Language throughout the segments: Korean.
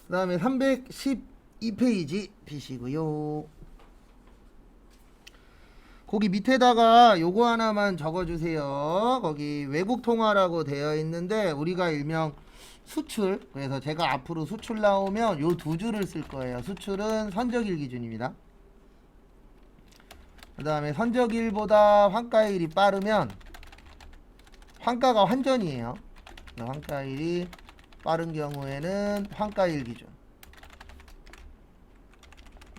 그 다음에 312페이지 피시고요. 거기 밑에다가 요거 하나만 적어주세요. 거기 외국 통화라고 되어 있는데 우리가 일명 수출, 그래서 제가 앞으로 수출 나오면 요 두 줄을 쓸 거예요. 수출은 선적일 기준입니다. 그 다음에 선적일보다 환가일이 빠르면 환가가 환전이에요. 환가일이 빠른 경우에는 환가일 기준.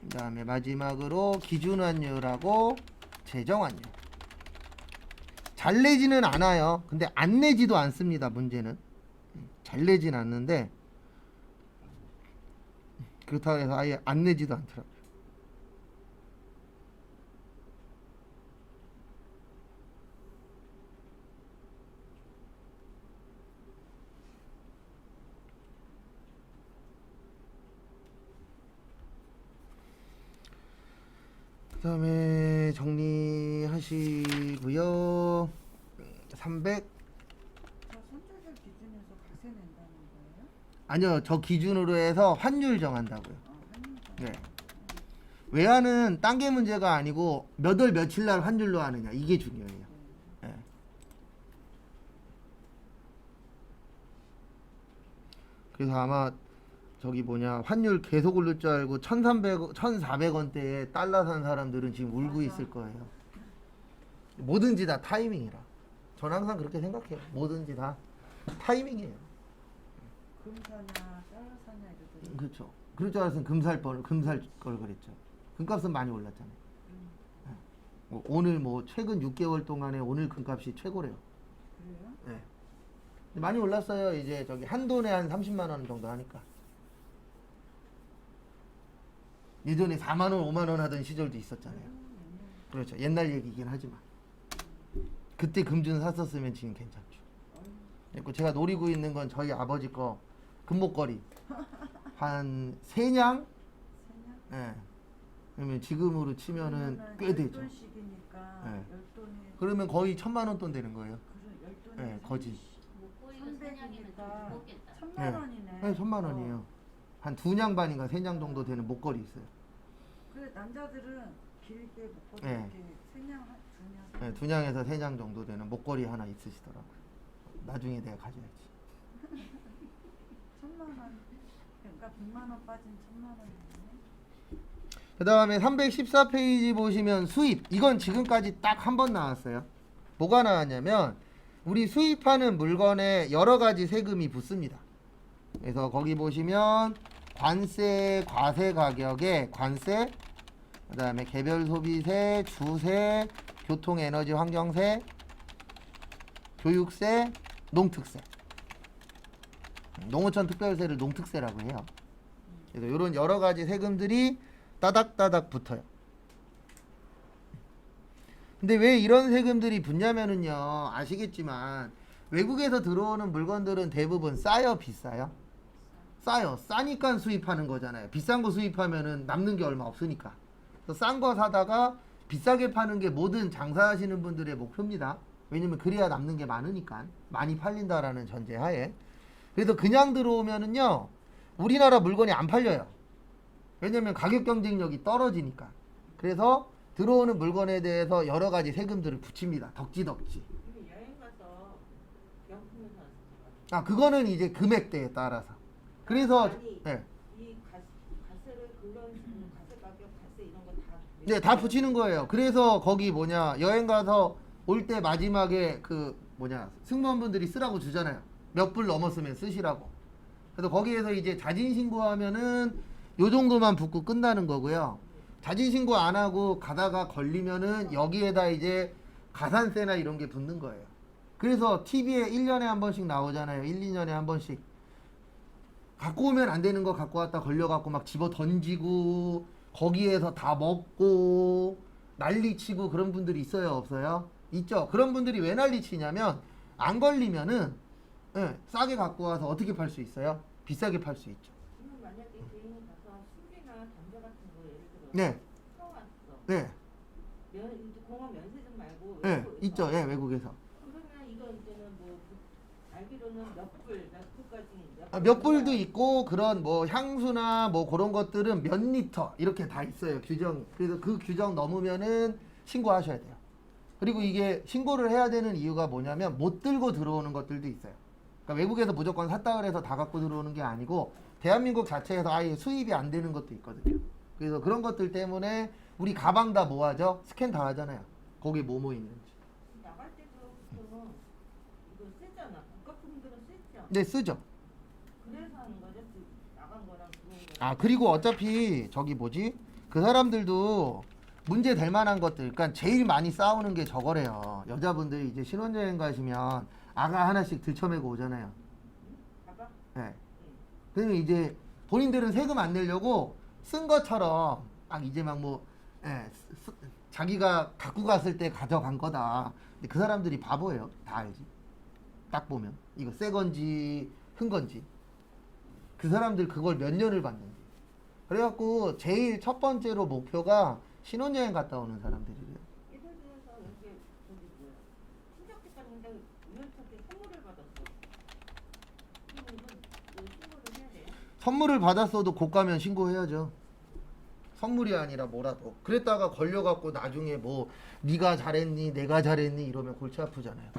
그 다음에 마지막으로 기준환율하고 재정환율. 잘 내지는 않아요. 근데 안 내지도 않습니다. 문제는 잘 내진 않는데 그렇다고 해서 아예 안 내지도 않더라고요. 그 다음에 정리하시고요. 300 저 선적일 기준에서 가세 낸다는 거예요? 아니요, 저 기준으로 해서 환율 정한다고요. 환율 네. 외환은 딴 게 문제가 아니고 몇 월 며칠 날 환율로 하느냐 이게 중요해요. 네. 그래서 아마 저기 뭐냐 환율 계속 오를 줄 알고 1,300, 1,400원대에 달러 산 사람들은 지금 울고 있을 거예요. 뭐든지 다 타이밍이라. 전 항상 그렇게 생각해요. 뭐든지 다 타이밍이에요. 금 사냐 달러 사냐 이러더니 그렇죠. 그럴 줄 알았으면 금살 걸 그랬죠. 금값은 많이 올랐잖아요. 뭐 오늘 뭐 최근 6개월 동안에 오늘 금값이 최고래요. 그래요? 네. 많이 올랐어요. 이제 저기 한 돈에 한 30만 원 정도 하니까. 예전에 4만 원, 5만 원 하던 시절도 있었잖아요. 그렇죠. 옛날 얘기긴 하지만 그때 금준 샀었으면 지금 괜찮죠. 그리고 제가 노리고 있는 건 저희 아버지 거 금목걸이 한 3냥? 예. 그러면 지금으로 치면은 꽤 되죠. 10돈씩이니까 네. 10돈에 그러면 거의 1,000만 원 돈 되는 거예요. 그럼 10돈에 예, 거진. 목걸이가 세냥이면 좀 300이니까 무겁겠다. 3만 원이네. 네, 1,000만 원이에요. 한 2냥 반인가 3냥 정도 되는 목걸이 있어요. 그래 남자들은 길게 목걸이 네. 이렇게 세냥 두냥 네, 2냥에서 3냥 정도 되는 목걸이 하나 있으시더라고요. 나중에 내가 가져야지. 1,000만 원 그러니까 100만 원 빠진 1,000만 원이네. 그 다음에 314페이지 보시면 수입. 이건 지금까지 딱 한 번 나왔어요. 뭐가 나왔냐면 우리 수입하는 물건에 여러 가지 세금이 붙습니다. 그래서 거기 보시면 관세, 과세 가격에 관세, 그 다음에 개별 소비세, 주세, 교통 에너지 환경세, 교육세, 농특세. 농어촌 특별세를 농특세라고 해요. 그래서 이런 여러 가지 세금들이 따닥따닥 붙어요. 근데 왜 이런 세금들이 붙냐면은요, 아시겠지만 외국에서 들어오는 물건들은 대부분 싸요, 비싸요? 싸요. 싸니까 수입하는 거잖아요. 비싼 거 수입하면은 남는 게 얼마 없으니까. 그래서 싼 거 사다가 비싸게 파는 게 모든 장사하시는 분들의 목표입니다. 왜냐면 그래야 남는 게 많으니까. 많이 팔린다라는 전제하에. 그래서 그냥 들어오면은요, 우리나라 물건이 안 팔려요. 왜냐면 가격 경쟁력이 떨어지니까. 그래서 들어오는 물건에 대해서 여러 가지 세금들을 붙입니다. 덕지덕지. 근데 여행 가서 명품을 사는 아, 그거는 이제 금액대에 따라서. 그래서 아니, 네. 이 가세를 그런 가세 가격 가세 이런 거 다 네, 다 붙이는 거예요. 그래서 거기 뭐냐 여행 가서 올 때 마지막에 그 뭐냐 승무원분들이 쓰라고 주잖아요. 몇 불 넘었으면 쓰시라고. 그래서 거기에서 이제 자진 신고하면은 요 정도만 붙고 끝나는 거고요. 자진 신고 안 하고 가다가 걸리면은 여기에다 이제 가산세나 이런 게 붙는 거예요. 그래서 TV에 1년에 한 번씩 나오잖아요. 1, 2년에 한 번씩. 갖고 오면 안 되는 거 갖고 왔다 걸려갖고 막 집어 던지고 거기에서 다 먹고 난리치고 그런 분들이 있어요, 없어요? 있죠. 그런 분들이 왜 난리치냐면 안 걸리면은 예, 싸게 갖고 와서 어떻게 팔 수 있어요? 비싸게 팔 수 있죠. 그러면 만약에 개인이 가서 술이나 담배 같은 거 예를 들어 네, 사왔어. 네, 공원 면세점 말고 네, 외국에서. 있죠. 예, 외국에서. 그러면 이거 이제는 뭐 알기로는 몇 불까지 몇 불도 있고 그런 뭐 향수나 뭐 그런 것들은 몇 리터 이렇게 다 있어요 규정. 그래서 그 규정 넘으면은 신고하셔야 돼요. 그리고 이게 신고를 해야 되는 이유가 뭐냐면 못 들고 들어오는 것들도 있어요. 그러니까 외국에서 무조건 샀다 그래서 다 갖고 들어오는 게 아니고 대한민국 자체에서 아예 수입이 안 되는 것도 있거든요. 그래서 그런 것들 때문에 우리 가방 다 뭐 하죠? 스캔 다 하잖아요. 거기 뭐 있는지. 나갈 때도 보통 이거 쓰잖아. 국가품들은 쓰죠. 네, 쓰죠. 그래서 하는 거죠. 그 나간 거랑 들어온 거. 아, 그리고 어차피 저기 뭐지? 그 사람들도 문제 될 만한 것들, 그러니까 제일 많이 싸우는 게 저거래요. 여자분들이 이제 신혼여행 가시면 아가 하나씩 들쳐매고 오잖아요. 봐봐. 네. 그러면 이제 본인들은 세금 안 내려고 쓴 것처럼 막 이제 막 뭐, 예, 자기가 갖고 갔을 때 가져간 거다. 근데 그 사람들이 바보예요. 다 알지. 딱 보면. 이거 새 건지, 흔 건지. 그 사람들 그걸 몇 년을 봤는지. 그래갖고 제일 첫 번째로 목표가 신혼여행 갔다 오는 사람들이래요. 예를 들어서 여기 저기 뭐야 친척집 갔는데 우연찮게 선물을 받았어. 그러면 이건 신고를 해야 돼요? 선물을 받았어도 곧 가면 신고해야죠. 선물이 아니라 뭐라도. 그랬다가 걸려갖고 나중에 뭐 네가 잘했니 내가 잘했니 이러면 골치 아프잖아요.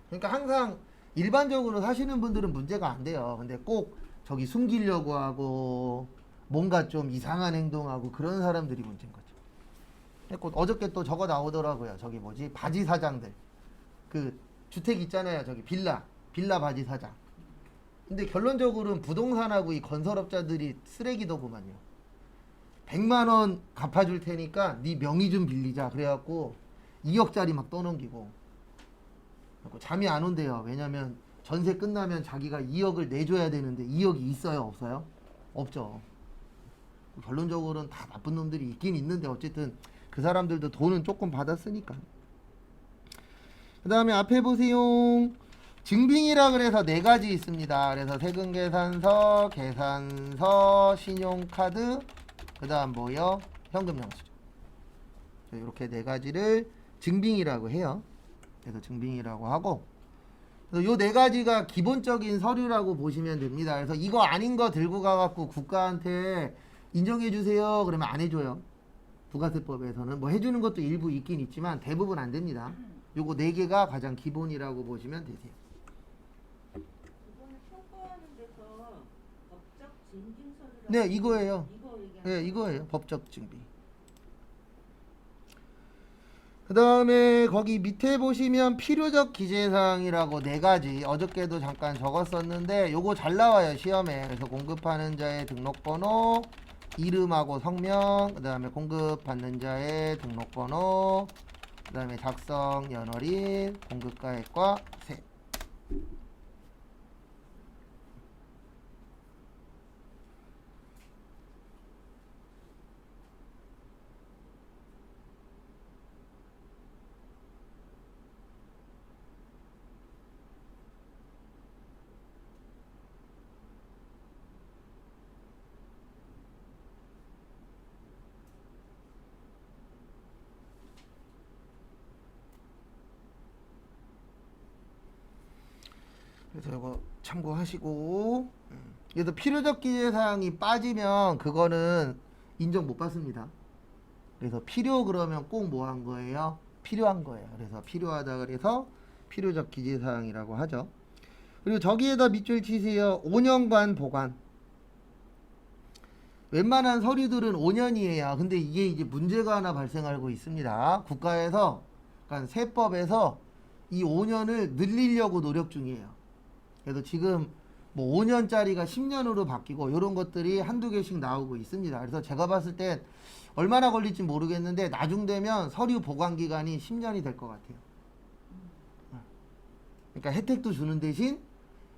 그러니까 항상 일반적으로 사시는 분들은 문제가 안 돼요. 근데 꼭 저기 숨기려고 하고 뭔가 좀 이상한 행동하고 그런 사람들이 문제인 거죠. 그리고 어저께 또 저거 나오더라고요. 저기 뭐지 바지 사장들. 그 주택 있잖아요. 저기 빌라 바지 사장. 근데 결론적으로는 부동산하고 이 건설업자들이 쓰레기더구만요. 100만 원 갚아줄 테니까 네 명의 좀 빌리자. 그래갖고 2억짜리 막 떠넘기고. 그래갖고 잠이 안 온대요. 왜냐면 전세 끝나면 자기가 2억을 내줘야 되는데 2억이 있어요? 없어요? 없죠. 결론적으로는 다 나쁜 놈들이 있긴 있는데 어쨌든 그 사람들도 돈은 조금 받았으니까. 그 다음에 앞에 보세요. 증빙이라 그래서 4가지 있습니다. 그래서 세금계산서, 계산서, 신용카드, 그 다음 뭐요? 현금영수증. 이렇게 4가지를 증빙이라고 해요. 그래서 증빙이라고 하고, 그래서 요 4가지가 기본적인 서류라고 보시면 됩니다. 그래서 이거 아닌 거 들고 가갖고 국가한테 인정해 주세요. 그러면 안 해줘요. 부가세법에서는 뭐 해주는 것도 일부 있긴 있지만 대부분 안 됩니다. 요거 4개가 가장 기본이라고 보시면 되세요. 이거는 청구하는 데서 법적 증빙서류라고. 네, 이거예요. 이거 얘기하는 네, 이거예요. 법적 증빙. 그 다음에 거기 밑에 보시면 필요적 기재사항이라고 4가지 어저께도 잠깐 적었었는데 요거 잘 나와요 시험에. 그래서 공급하는 자의 등록번호, 이름하고 성명, 그 다음에 공급받는 자의 등록번호, 그 다음에 작성 연월일, 공급가액과 세. 그래서 이거 참고하시고, 그래서 필요적 기재사항이 빠지면 그거는 인정 못 받습니다. 그래서 필요 그러면 꼭 뭐 한 거예요? 필요한 거예요. 그래서 필요하다 그래서 필요적 기재사항이라고 하죠. 그리고 저기에다 밑줄 치세요. 5년간 보관. 웬만한 서류들은 5년이에요. 근데 이게 이제 문제가 하나 발생하고 있습니다. 국가에서, 그러니까 세법에서 이 5년을 늘리려고 노력 중이에요. 그래서 지금 뭐 5년짜리가 10년으로 바뀌고 이런 것들이 한두 개씩 나오고 있습니다. 그래서 제가 봤을 땐 얼마나 걸릴지 모르겠는데 나중 되면 서류 보관 기간이 10년이 될 것 같아요. 그러니까 혜택도 주는 대신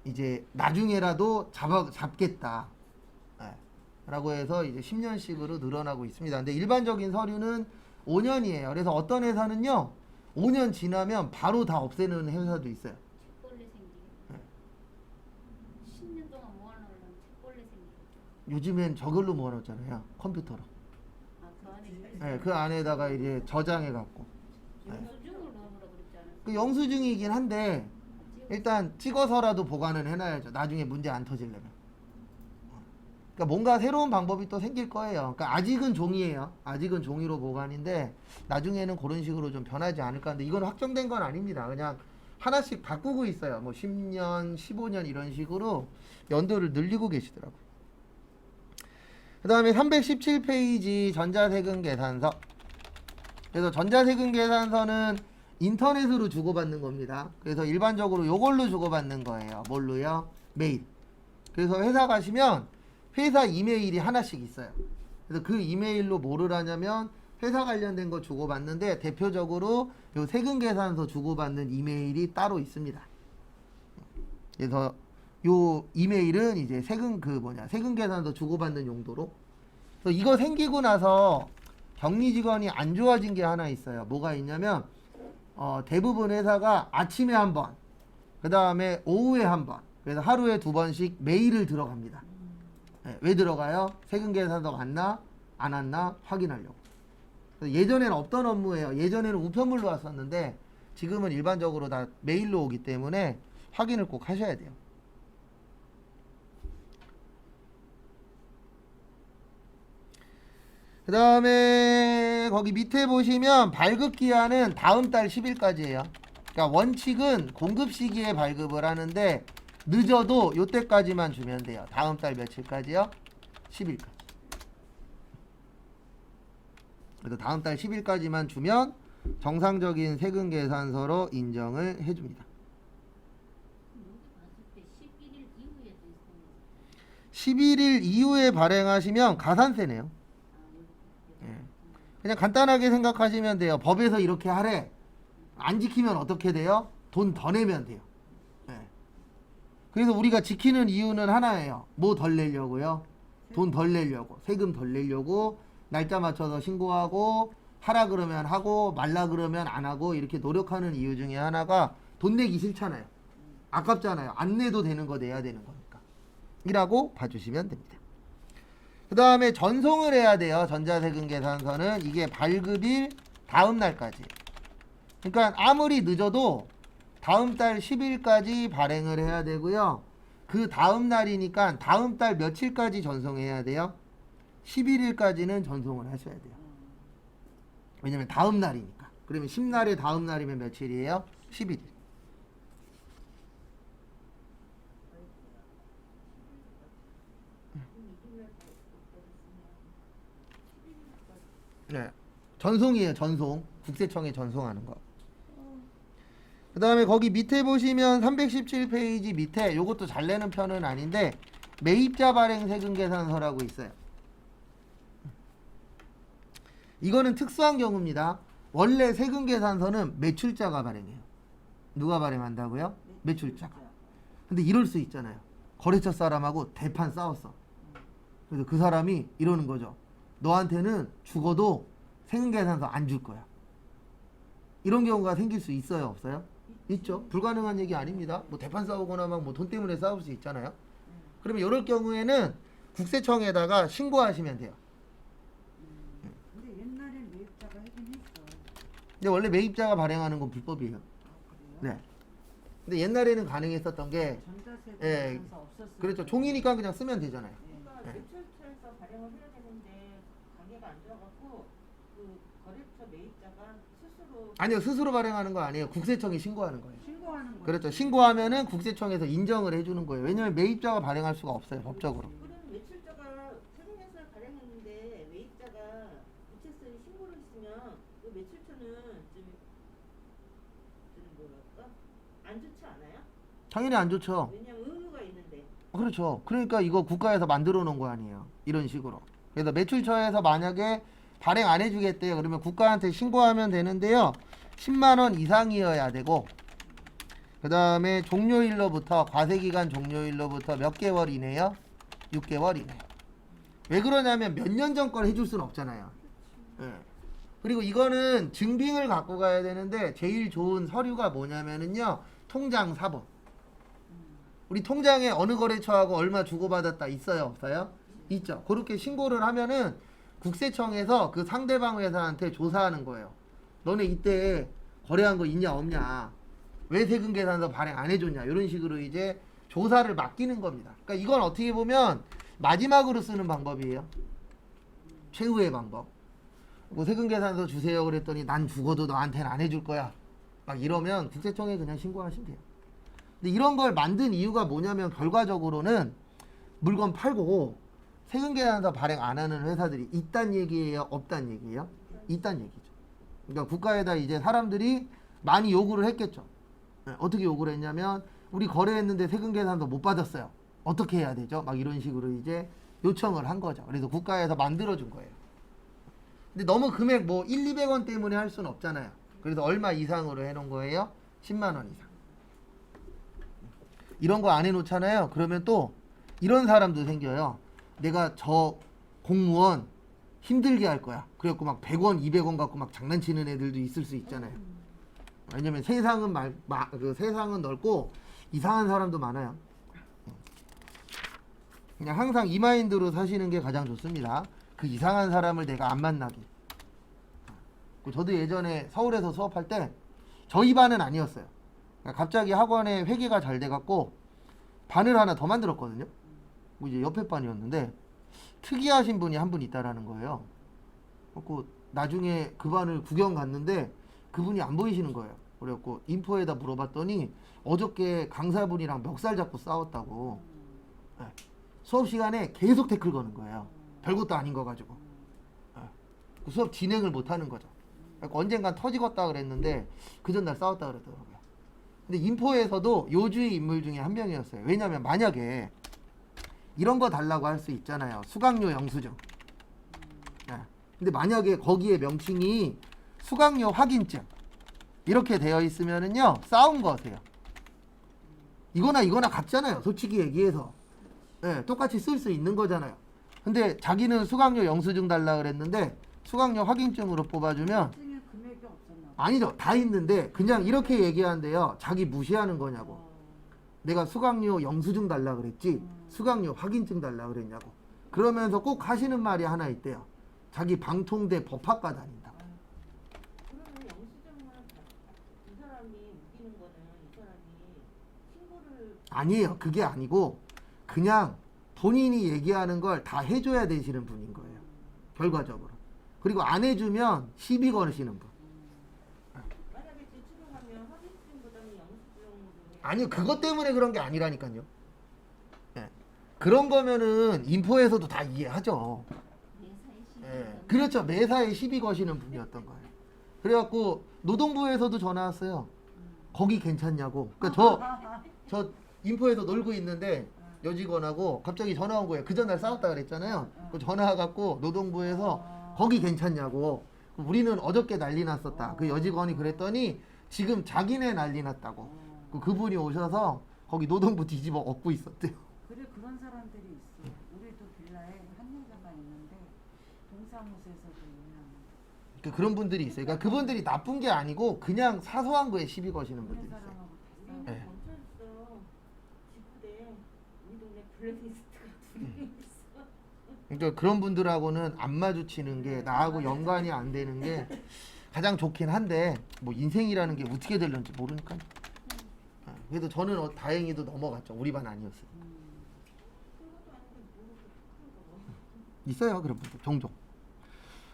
이제 나중에라도 잡겠다. 네. 라고 해서 이제 10년씩으로 늘어나고 있습니다. 근데 일반적인 서류는 5년이에요. 그래서 어떤 회사는요, 5년 지나면 바로 다 없애는 회사도 있어요. 책벌레 생기게. 10년 동안 모아놓으려면 책벌레 생기게. 요즘엔 저걸로 모아놓잖아요. 컴퓨터로. 아, 그 안에 있어요? 네, 그 안에다가 이제 저장해갖고. 영수증을 넣으라고 그랬지 않았어요? 그 영수증이긴 한데, 일단 찍어서라도 보관을 해놔야죠. 나중에 문제 안 터지려면. 그러니까 뭔가 새로운 방법이 또 생길 거예요. 그러니까 아직은 종이에요. 아직은 종이로 보관인데 나중에는 그런 식으로 좀 변하지 않을까 하는데 이건 확정된 건 아닙니다. 그냥 하나씩 바꾸고 있어요. 뭐 10년, 15년 이런 식으로 연도를 늘리고 계시더라고요. 그 다음에 317페이지 전자세금 계산서. 그래서 전자세금 계산서는 인터넷으로 주고받는 겁니다. 그래서 일반적으로 요걸로 주고받는 거예요. 뭘로요? 메일. 그래서 회사 가시면 회사 이메일이 하나씩 있어요. 그래서 그 이메일로 뭐를 하냐면 회사 관련된 거 주고받는데 대표적으로 요 세금 계산서 주고받는 이메일이 따로 있습니다. 그래서 요 이메일은 이제 세금 세금 계산서 주고받는 용도로. 그래서 이거 생기고 나서 격리 직원이 안 좋아진 게 하나 있어요. 뭐가 있냐면 대부분 회사가 아침에 한 번, 그 다음에 오후에 한 번, 그래서 하루에 2번씩 메일을 들어갑니다. 네, 왜 들어가요? 세금 계산서 왔나 안 왔나 확인하려고. 그래서 예전에는 없던 업무예요. 예전에는 우편물로 왔었는데 지금은 일반적으로 다 메일로 오기 때문에 확인을 꼭 하셔야 돼요. 그 다음에 거기 밑에 보시면 발급 기한은 다음 달 10일까지예요. 그러니까 원칙은 공급 시기에 발급을 하는데 늦어도 요때까지만 주면 돼요. 다음 달 며칠까지요? 10일까지. 그래서 다음 달 10일까지만 주면 정상적인 세금 계산서로 인정을 해줍니다. 여기 봤을 때 11일 이후에 또 있어요. 11일 이후에 발행하시면 가산세네요. 예. 그냥 간단하게 생각하시면 돼요. 법에서 이렇게 하래. 안 지키면 어떻게 돼요? 돈 더 내면 돼요. 예. 그래서 우리가 지키는 이유는 하나예요. 뭐 덜 내려고요? 돈 덜 내려고. 세금 덜 내려고. 날짜 맞춰서 신고하고 하라 그러면 하고 말라 그러면 안 하고 이렇게 노력하는 이유 중에 하나가 돈 내기 싫잖아요. 아깝잖아요. 안 내도 되는 거 내야 되는 거니까. 이라고 봐주시면 됩니다. 그 다음에 전송을 해야 돼요. 전자세금 계산서는 이게 발급일 다음 날까지. 그러니까 아무리 늦어도 다음 달 10일까지 발행을 해야 되고요. 그 다음 날이니까 다음 달 며칠까지 전송해야 돼요? 11일까지는 전송을 하셔야 돼요. 왜냐면 다음 날이니까. 그러면 10날의 다음 날이면 며칠이에요? 11일. 네. 전송이에요. 전송. 국세청에 전송하는 거. 그 다음에 거기 밑에 보시면 317페이지 밑에 요것도 잘 내는 편은 아닌데 매입자 발행 세금 계산서라고 있어요. 이거는 특수한 경우입니다. 원래 세금 계산서는 매출자가 발행해요. 누가 발행한다고요? 매출자가. 근데 이럴 수 있잖아요. 거래처 사람하고 대판 싸웠어. 그래서 그 사람이 이러는 거죠. 너한테는 죽어도 세금 계산서 안 줄 거야. 이런 경우가 생길 수 있어요, 없어요? 있죠. 불가능한 얘기 아닙니다. 뭐 대판 싸우거나 막 뭐 돈 때문에 싸울 수 있잖아요. 그러면 이럴 경우에는 국세청에다가 신고하시면 돼요. 근데 옛날에 매입자가 하긴 했어. 근데 원래 매입자가 발행하는 건 불법이에요. 아, 그래요? 네. 근데 옛날에는 가능했었던 게 전자세금 예, 계산서 없었을 그렇죠. 때. 종이니까 그냥 쓰면 되잖아요. 그러니까 네. 매출처에서 발행을 해야 되는데 가게가 안 좋아갖고 그 거래처 매입자가 스스로 아니요, 스스로 발행하는 거 아니에요. 국세청이 신고하는 거예요. 신고하는 거. 그렇죠. 신고하면은 국세청에서 인정을 해주는 거예요. 왜냐면 매입자가 발행할 수가 없어요, 법적으로. 그럼 매출자가 세금에서 발행했는데 매입자가 우체서에 신고를 했으면 그 매출처는 좀 뭐랄까 안 좋지 않아요? 당연히 안 좋죠. 왜냐면 의무가 있는데. 그렇죠. 그러니까 이거 국가에서 만들어 놓은 거 아니에요. 이런 식으로. 그래서 매출처에서 만약에 발행 안 해주겠대요. 그러면 국가한테 신고하면 되는데요. 10만 원 이상이어야 되고, 그 다음에 종료일로부터 과세기간 종료일로부터 몇 개월 이내요? 6개월 이내. 왜 그러냐면 몇 년 전 걸 해줄 수는 없잖아요. 예. 그리고 이거는 증빙을 갖고 가야 되는데 제일 좋은 서류가 뭐냐면은요, 통장 사본. 우리 통장에 어느 거래처하고 얼마 주고받았다 있어요, 없어요? 있죠. 그렇게 신고를 하면은 국세청에서 그 상대방 회사한테 조사하는 거예요. 너네 이때 거래한 거 있냐 없냐. 왜 세금 계산서 발행 안 해줬냐 이런 식으로 이제 조사를 맡기는 겁니다. 그러니까 이건 어떻게 보면 마지막으로 쓰는 방법이에요. 최후의 방법. 뭐 세금 계산서 주세요 그랬더니 난 죽어도 너한테는 안 해줄 거야. 막 이러면 국세청에 그냥 신고하시면 돼요. 근데 이런 걸 만든 이유가 뭐냐면 결과적으로는 물건 팔고 세금 계산서 발행 안 하는 회사들이 있단 얘기예요, 없단 얘기예요? 있단 얘기죠. 그러니까 국가에다 이제 사람들이 많이 요구를 했겠죠. 네, 어떻게 요구를 했냐면 우리 거래했는데 세금 계산서 못 받았어요. 어떻게 해야 되죠? 막 이런 식으로 이제 요청을 한 거죠. 그래서 국가에서 만들어준 거예요. 근데 너무 금액 뭐 1, 200원 때문에 할 수는 없잖아요. 그래서 얼마 이상으로 해놓은 거예요? 10만 원 이상. 이런 거 안 해놓잖아요. 그러면 또 이런 사람도 생겨요. 내가 저 공무원 힘들게 할 거야. 그래갖고 막 100원, 200원 갖고 막 장난치는 애들도 있을 수 있잖아요. 왜냐면 세상은 세상은 넓고 이상한 사람도 많아요. 그냥 항상 이 마인드로 사시는 게 가장 좋습니다. 그 이상한 사람을 내가 안 만나게. 저도 예전에 서울에서 수업할 때 저희 반은 아니었어요. 갑자기 학원에 회계가 잘 돼갖고 반을 하나 더 만들었거든요. 뭐 이제 옆에 반이었는데 특이하신 분이 한 분 있다라는 거예요. 그래갖고 나중에 그 반을 구경 갔는데 그분이 안 보이시는 거예요. 그래갖고 인포에다 물어봤더니 어저께 강사분이랑 멱살 잡고 싸웠다고. 네. 수업 시간에 계속 태클 거는 거예요. 별것도 아닌 거 가지고. 네. 수업 진행을 못 하는 거죠. 그러니까 언젠간 터지겠다 그랬는데 그 전날 싸웠다 그러더라고요. 근데 인포에서도 요주의 인물 중에 한 명이었어요. 왜냐면 만약에 이런 거 달라고 할 수 있잖아요. 수강료 영수증. 네. 근데 만약에 거기에 명칭이 수강료 확인증 이렇게 되어 있으면은요 싸운 거세요. 이거나 같잖아요. 솔직히 얘기해서. 네, 똑같이 쓸 수 있는 거잖아요. 근데 자기는 수강료 영수증 달라 그랬는데 수강료 확인증으로 뽑아주면 중에 금액이 없었나 봐. 아니죠. 다 있는데 그냥 이렇게 얘기한대요. 자기 무시하는 거냐고. 내가 수강료 영수증 달라 그랬지 수강료 확인증 달라 그랬냐고. 그러면서 꼭 하시는 말이 하나 있대요. 자기 방통대 법학과 다닌다. 그러면 영수증만 이 사람이 우기는 거는 이 사람이 신고를 아니에요. 그게 아니고 그냥 본인이 얘기하는 걸 다 해줘야 되시는 분인 거예요. 결과적으로. 그리고 안 해주면 시비 거시는 분. 만약에 제출을 하면 확인증보다는 영수증으로 아니요. 그것 때문에 그런 게 아니라니까요. 예. 그런 거면은 인포에서도 다 이해하죠. 예. 그렇죠. 매사에 시비 거시는 분이었던 거예요. 그래갖고 노동부에서도 전화 왔어요. 거기 괜찮냐고. 그러니까 저 인포에서 놀고 있는데 여직원하고 갑자기 전화 온 거예요. 그 전날 싸웠다 그랬잖아요. 그 전화 와갖고 노동부에서 거기 괜찮냐고. 우리는 어저께 난리 났었다. 그 여직원이 그랬더니 지금 자기네 난리 났다고. 그분이 오셔서 거기 노동부 뒤집어 엎고 있었대요. 그래 그런 사람들이 있어. 우리도 빌라에 한 여자가 있는데 동사무소에서도 있는 그런 분들이 있어요. 그러니까 그분들이 나쁜 게 아니고 그냥 사소한 거에 시비 거시는 그런 분들이 있어요. 사람하고 우리는 네. 경찰서 지구대 우리 동네 블랙리스트가 두 명 있어. 그러니까 그런 분들하고는 안 마주치는 게 나하고 연관이 안 되는 게 가장 좋긴 한데 뭐 인생이라는 게 어떻게 될런지 모르니까요. 그래도 저는 다행히도 넘어갔죠. 우리 반 아니었어요. 그것도 아닌데 뭐 그런 거. 있어요. 그런 분들 종종.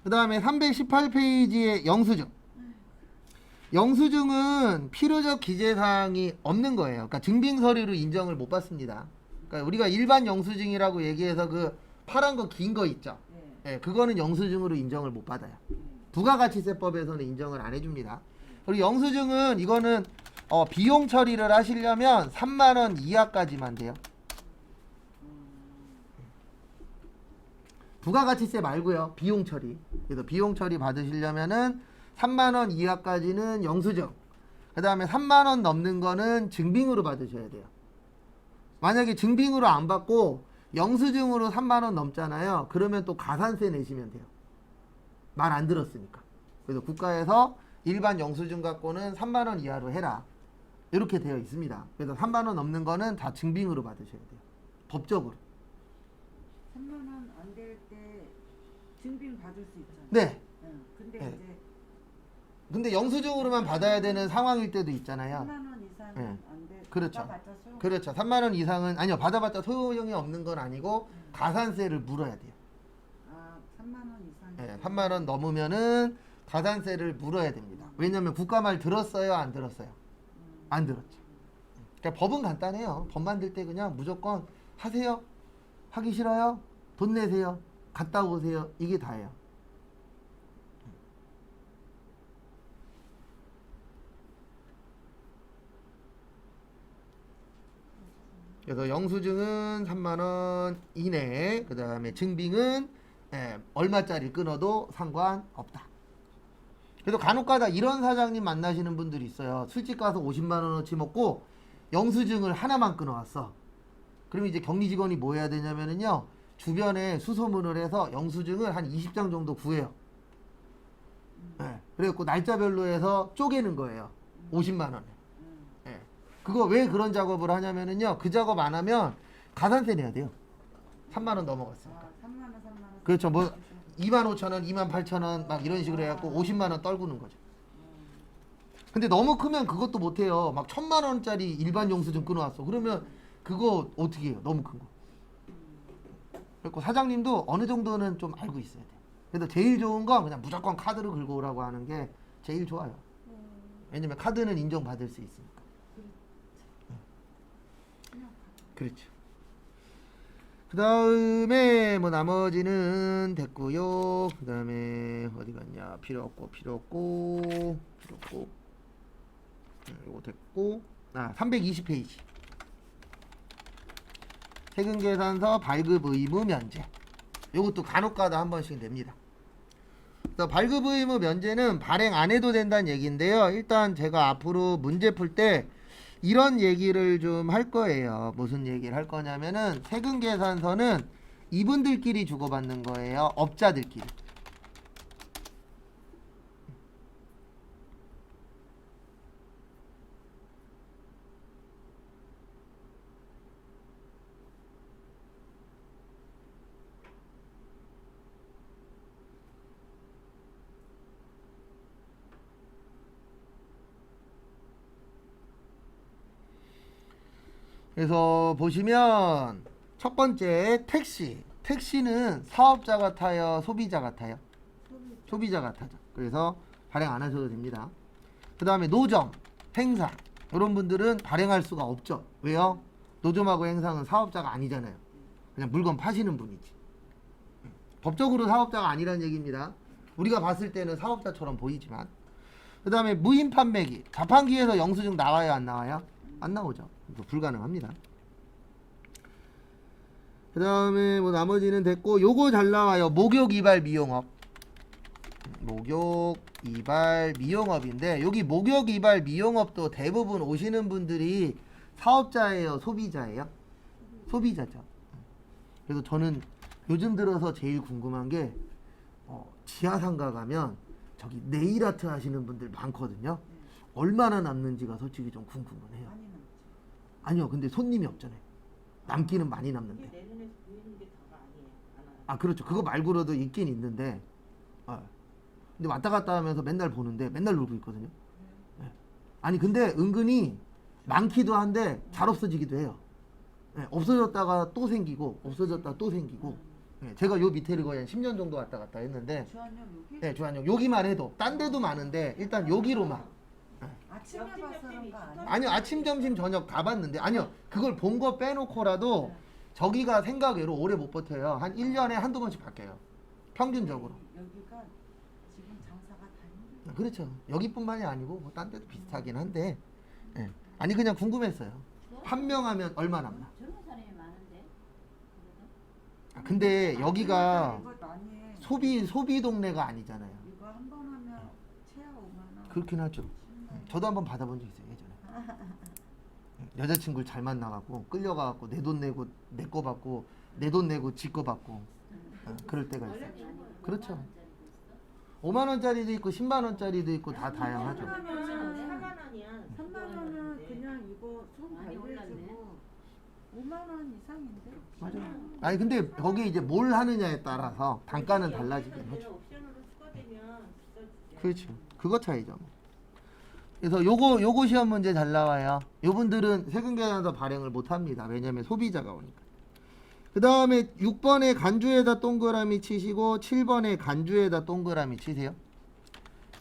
그 다음에 318페이지의 영수증. 영수증은 필요적 기재사항이 없는 거예요. 그러니까 증빙 서류로 인정을 못 받습니다. 그러니까 우리가 일반 영수증이라고 얘기해서 그 파란 거 긴 거 있죠. 예, 그거는 영수증으로 인정을 못 받아요. 부가가치세법에서는 인정을 안 해줍니다. 그리고 영수증은 이거는 비용 처리를 하시려면 3만 원 이하까지만 돼요. 부가가치세 말고요. 비용 처리. 그래서 비용 처리 받으시려면은 3만 원 이하까지는 영수증. 그 다음에 3만 원 넘는 거는 증빙으로 받으셔야 돼요. 만약에 증빙으로 안 받고 영수증으로 3만 원 넘잖아요. 그러면 또 가산세 내시면 돼요. 말 안 들었으니까. 그래서 국가에서 일반 영수증 갖고는 3만 원 이하로 해라. 이렇게 되어 있습니다. 그래서 3만 원 넘는 거는 다 증빙으로 받으셔야 돼요. 법적으로. 3만 원 안 될 때 증빙 받을 수 있잖아. 네. 근데 네. 이제 근데 영수증으로만 받아야 되는 상황일 때도 있잖아요. 3만 원 예. 안 돼. 그렇죠. 받아봤자 소용. 그렇죠. 3만 원 이상은 아니요. 받아봤자 소용이 없는 건 아니고 가산세를 물어야 돼요. 아 3만 원 이상. 예, 3만 원 넘으면은 가산세를 물어야 됩니다. 왜냐면 국가 말 들었어요, 안 들었어요? 안 들었죠. 그러니까 법은 간단해요. 법 만들 때 그냥 무조건 하세요. 하기 싫어요? 돈 내세요. 갔다 오세요. 이게 다예요. 그래서 영수증은 3만 원 이내, 그 다음에 증빙은 얼마짜리 끊어도 상관없다. 그래서 간혹가다 이런 사장님 만나시는 분들이 있어요. 술집 가서 50만 원어치 먹고 영수증을 하나만 끊어왔어. 그럼 이제 격리 직원이 뭐 해야 되냐면은요, 주변에 수소문을 해서 영수증을 한 20장 정도 구해요. 그래갖고 날짜별로 해서 쪼개는 거예요. 50만 원에. 그거 왜 그런 작업을 하냐면은요, 그 작업 안 하면 가산세 내야 돼요. 3만 원 넘어갔으니까. 아 3만 원 3만 원. 그렇죠. 뭐 2만 5천 원, 2만 8천 원 막 이런 식으로 해갖고 50만 원 떨구는 거죠. 근데 너무 크면 그것도 못해요. 막 1,000만 원짜리 일반 영수증 끊어왔어. 그러면 그거 어떻게 해요? 너무 큰 거. 그리고 사장님도 어느 정도는 좀 알고 있어야 돼. 그래서 제일 좋은 건 그냥 무조건 카드를 긁고 오라고 하는 게 제일 좋아요. 왜냐면 카드는 인정받을 수 있으니까. 그렇죠. 그 다음에 뭐 나머지는 됐고요. 그 다음에 어디 갔냐? 필요 없고 이거 됐고. 320페이지. 세금계산서 발급 의무 면제. 요것도 간혹가다 한 번씩 냅니다. 그래서 발급 의무 면제는 발행 안 해도 된다는 얘기인데요. 일단 제가 앞으로 문제 풀 때 이런 얘기를 좀 할 거예요. 무슨 얘기를 할 거냐면은 세금계산서는 이분들끼리 주고받는 거예요. 업자들끼리. 그래서 보시면 첫 번째 택시는 사업자 같아요, 소비자 같아요? 소비자 같아죠. 그래서 발행 안 하셔도 됩니다. 그 다음에 노점, 행사 이런 분들은 발행할 수가 없죠. 왜요? 노점하고 행사는 사업자가 아니잖아요. 그냥 물건 파시는 분이지. 법적으로 사업자가 아니라는 얘기입니다. 우리가 봤을 때는 사업자처럼 보이지만. 그 다음에 무인 판매기, 자판기에서 영수증 나와요, 안 나와요? 안 나오죠. 그래서 불가능합니다. 그 다음에 뭐 나머지는 됐고, 요거 잘 나와요. 목욕 이발 미용업. 목욕 이발 미용업인데, 여기 목욕 이발 미용업도 대부분 오시는 분들이 사업자예요, 소비자예요? 소비자죠. 그래서 저는 요즘 들어서 제일 궁금한 게 지하상가 가면 저기 네일아트 하시는 분들 많거든요. 얼마나 남는지가 솔직히 좀 궁금은 해요. 많이 남지. 아니요, 근데 손님이 없잖아요. 남기는 많이 남는데. 내 눈에서 보이는 게 다가 아니에요. 안 와요. 아, 그렇죠. 그거 말고라도 있긴 있는데, 근데 왔다 갔다 하면서 맨날 보는데 맨날 놀고 있거든요. 네. 아니 근데 은근히 많기도 한데 잘 없어지기도 해요. 네, 없어졌다가 또 생기고 없어졌다가 또 생기고. 네, 제가 요 밑에를 거의 한 10년 정도 왔다 갔다 했는데, 주한역 여기? 네, 주한역 여기만 해도 딴 데도 많은데 일단 여기로만. 아침에 옆집, 봐서 옆집이 그런 거 아니야? 아니요, 아침 점심 저녁 다 봤는데, 아니요, 그걸 본 거 빼놓고라도 저기가 생각외로 오래 못 버텨요. 한 1년에 한두 번씩 바뀌어요, 평균적으로. 여기가 지금 장사가 다 힘들어. 그렇죠. 여기뿐만이 아니고 뭐 딴 데도 비슷하긴 한데, 예. 아니 그냥 궁금했어요. 한 명 하면 얼마 남나? 젊은 사람이 많은데. 그래도? 근데 여기가 이거 많이 해. 소비 동네가 아니잖아요. 이거 한 번 하면 최하 5만 원. 그렇긴 하죠. 저도 한번 받아본 적 있어요, 예전에. 여자친구를 잘 만나갖고 끌려가갖고 내 돈 내고 내 거 받고 내 돈 내고 지 거 받고, 그럴 때가 있어요. 그렇죠. 5만 원짜리도 있고 10만 원짜리도 있고 다 다양하죠. 4만 원이야. 3만 원은 그냥 이거 손 많이 관리해주고 5만 원 이상인데? 맞아요. 아니 근데 거기 이제 뭘 하느냐에 따라서 단가는 달라지긴 하죠. 옵션으로 추가되면 비싸지죠. 그렇죠. 그거 차이죠. 뭐. 그래서 요거 시험 문제 잘 나와요. 요분들은 세금계산서 발행을 못 합니다. 왜냐면 소비자가 오니까. 그 다음에 6번에 간주에다 동그라미 치시고 7번에 간주에다 동그라미 치세요.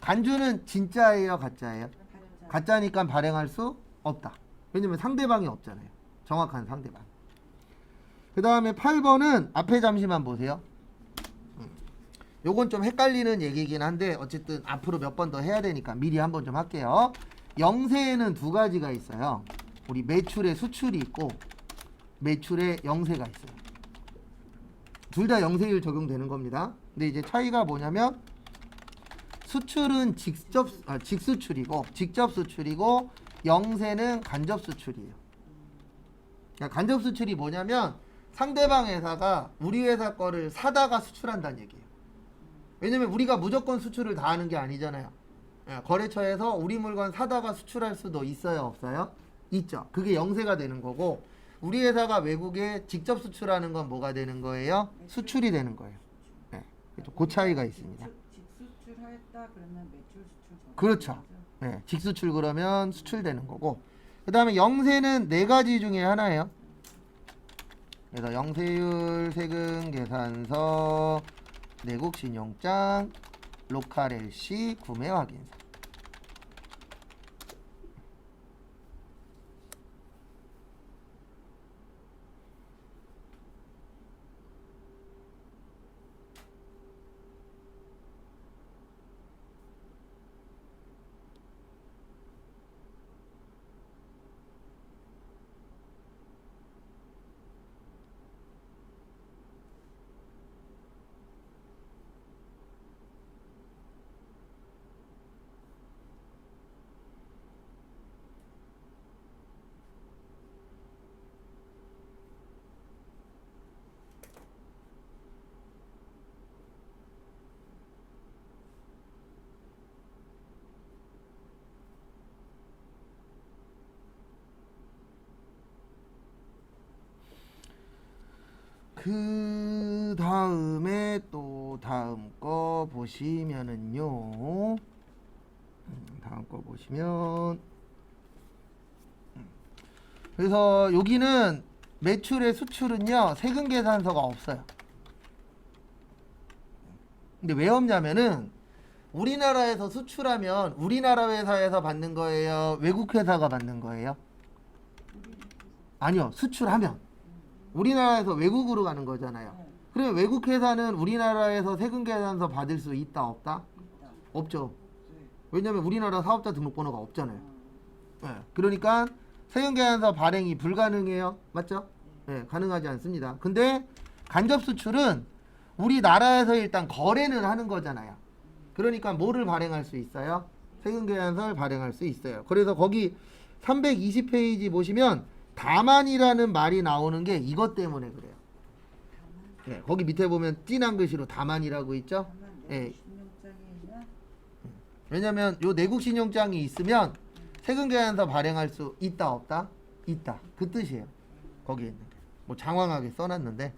간주는 진짜예요, 가짜예요? 가짜. 가짜니까 발행할 수 없다. 왜냐면 상대방이 없잖아요. 정확한 상대방. 그 다음에 8번은 앞에 잠시만 보세요. 요건 좀 헷갈리는 얘기긴 한데 어쨌든 앞으로 몇 번 더 해야 되니까 미리 한번 좀 할게요. 영세에는 두 가지가 있어요. 우리 매출에 수출이 있고 매출에 영세가 있어요. 둘 다 영세율 적용되는 겁니다. 근데 이제 차이가 뭐냐면 수출은 직수출이고 직접 수출이고 영세는 간접 수출이에요. 그러니까 간접 수출이 뭐냐면 상대방 회사가 우리 회사 거를 사다가 수출한다는 얘기예요. 왜냐면 우리가 무조건 수출을 다 하는 게 아니잖아요. 거래처에서 우리 물건 사다가 수출할 수도 있어요, 없어요? 있죠. 그게 영세가 되는 거고 우리 회사가 외국에 직접 수출하는 건 뭐가 되는 거예요? 수출이 되는 거예요. 네. 그 차이가 있습니다. 직수출했다 그러면 매출 수출. 그렇죠. 네. 직수출 그러면 수출되는 거고 그 다음에 영세는 네 가지 중에 하나예요. 그래서 영세율, 세금 계산서, 내국 신용장, 로컬 LC, 구매 확인서. 그 다음에 또 다음 거 보시면은요. 다음 거 보시면 그래서 여기는 매출의 수출은요 세금 계산서가 없어요. 근데 왜 없냐면은 우리나라에서 수출하면 우리나라 회사에서 받는 거예요, 외국 회사가 받는 거예요? 아니요, 수출하면 우리나라에서 외국으로 가는 거잖아요. 그러면 외국 회사는 우리나라에서 세금 계산서 받을 수 있다, 없다? 있다. 없죠. 왜냐면 우리나라 사업자 등록번호가 없잖아요. 네. 그러니까 세금 계산서 발행이 불가능해요. 맞죠? 네, 가능하지 않습니다. 근데 간접 수출은 우리나라에서 일단 거래는 하는 거잖아요. 그러니까 뭐를 발행할 수 있어요? 세금 계산서를 발행할 수 있어요. 그래서 거기 320페이지 보시면 다만이라는 말이 나오는 게 이것 때문에 그래요. 네, 거기 밑에 보면 진한 글씨로 다만이라고 있죠? 다만 네. 신용장에 있는 왜냐면 요 내국 신용장이 있으면 세금 계산서 발행할 수 있다, 없다? 있다. 그 뜻이에요. 거기에 있는 게. 뭐 장황하게 써놨는데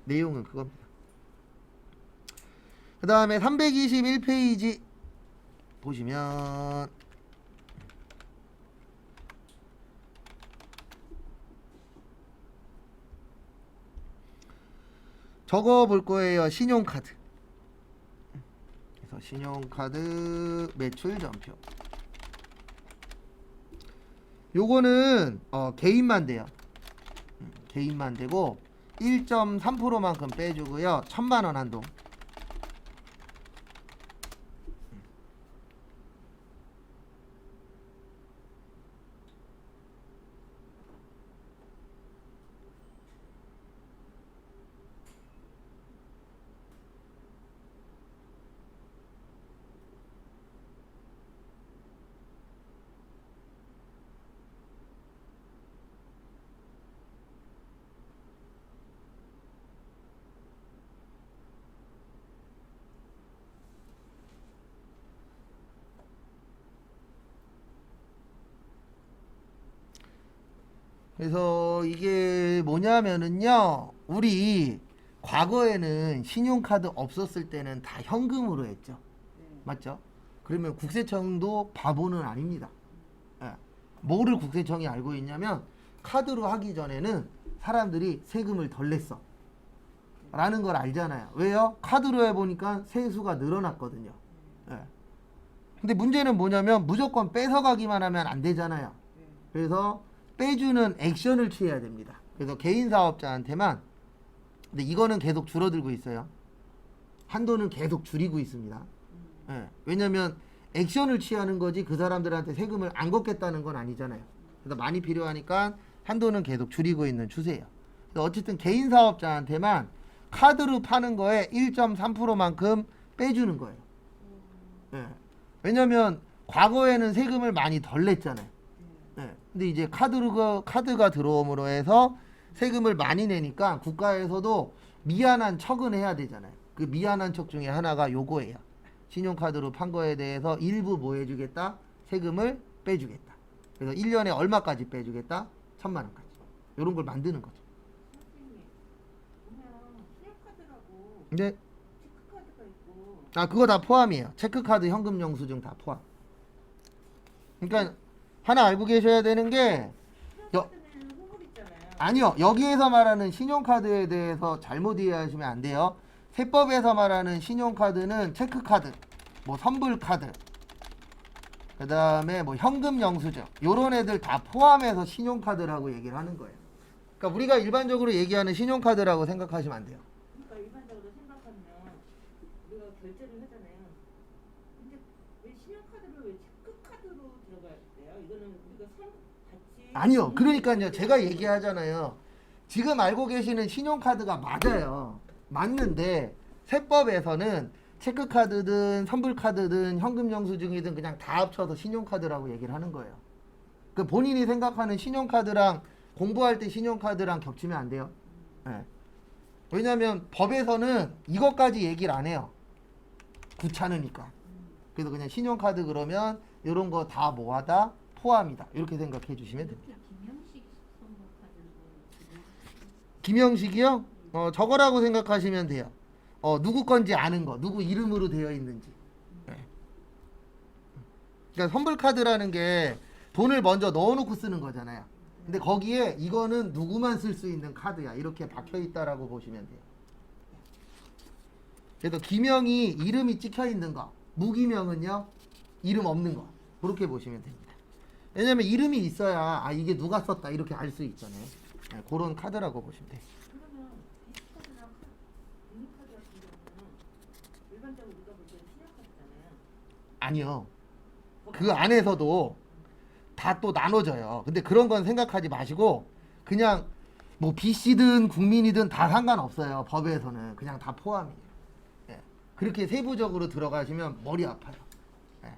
내용은 그겁니다. 그 다음에 321페이지 보시면 적어 볼 거예요. 신용카드. 그래서 신용카드 매출 전표. 요거는 개인만 돼요. 개인만 되고 1.3%만큼 빼주고요. 1,000만 원 한도. 그래서 이게 뭐냐면은요, 우리 과거에는 신용카드 없었을 때는 다 현금으로 했죠. 네. 맞죠? 그러면 국세청도 바보는 아닙니다. 뭐를 국세청이 알고 있냐면 카드로 하기 전에는 사람들이 세금을 덜 냈어 라는 걸 알잖아요. 왜요? 카드로 해보니까 세수가 늘어났거든요. 예. 근데 문제는 뭐냐면 무조건 뺏어가기만 하면 안 되잖아요. 그래서 빼주는 액션을 취해야 됩니다. 그래서 개인 사업자한테만, 근데 이거는 계속 줄어들고 있어요. 한도는 계속 줄이고 있습니다. 예. 왜냐면 액션을 취하는 거지 그 사람들한테 세금을 안 걷겠다는 건 아니잖아요. 그래서 많이 필요하니까 한도는 계속 줄이고 있는 추세예요. 그래서 어쨌든 개인 사업자한테만 카드로 파는 거에 1.3%만큼 빼주는 거예요. 예. 왜냐면 과거에는 세금을 많이 덜 냈잖아요. 예. 근데 이제 카드가 들어옴으로 해서 세금을 많이 내니까 국가에서도 미안한 척은 해야 되잖아요. 그 미안한 척 중에 하나가 요거예요. 신용카드로 판 거에 대해서 일부 뭐 해주겠다? 세금을 빼주겠다. 그래서 1년에 얼마까지 빼주겠다? 1,000만 원까지. 이런 걸 만드는 거죠. 선생님, 그냥 신용카드라고 근데 체크카드가 있고 그거 다 포함이에요. 체크카드, 현금 영수증 다 포함. 그러니까 하나 알고 계셔야 되는 게 신용카드는 후불 있잖아요. 아니요. 여기에서 말하는 신용카드에 대해서 잘못 이해하시면 안 돼요. 세법에서 말하는 신용카드는 체크카드, 뭐 선불카드, 그 다음에 뭐 현금 영수증 요런 애들 다 포함해서 신용카드라고 얘기를 하는 거예요. 그러니까 우리가 일반적으로 얘기하는 신용카드라고 생각하시면 안 돼요. 그러니까 일반적으로 생각하면 우리가 결제를 하잖아요. 근데 왜 신용카드를 왜 체크카드로 들어가야 돼요? 이거는 우리가 같이 아니요. 그러니까요. 제가 얘기하잖아요. 지금 알고 계시는 신용카드가 맞아요. 맞는데 세법에서는 체크카드든 선불카드든 현금 영수증이든 그냥 다 합쳐서 신용카드라고 얘기를 하는 거예요. 그 본인이 생각하는 신용카드랑 공부할 때 신용카드랑 겹치면 안 돼요. 예. 왜냐하면 법에서는 이것까지 얘기를 안 해요. 귀찮으니까. 그래서 그냥 신용카드 그러면 이런 거 다 뭐하다 포함이다. 이렇게 생각해 주시면 됩니다. 김영식 선물카드 김영식이요? 저거라고 생각하시면 돼요. 누구 건지 아는 거, 누구 이름으로 되어 있는지. 네. 그러니까 선불카드라는 게 돈을 먼저 넣어놓고 쓰는 거잖아요. 근데 거기에 이거는 누구만 쓸 수 있는 카드야. 이렇게 박혀 있다라고 보시면 돼요. 그래서 기명이 이름이 찍혀 있는 거, 무기명은요 이름 없는 거. 그렇게 보시면 됩니다. 왜냐면 이름이 있어야 이게 누가 썼다 이렇게 알 수 있잖아요. 네, 그런 카드라고 보시면 돼요. 그러면 비스카드랑 유니카드 같은 경우는 일반적으로 우리가 볼 때는 신용카드잖아요. 아니요. 그 안에서도 다 또 나눠져요. 근데 그런 건 생각하지 마시고 그냥 뭐 BC든 국민이든 다 상관없어요. 법에서는 그냥 다 포함이에요. 예. 그렇게 세부적으로 들어가시면 머리 아파요. 예.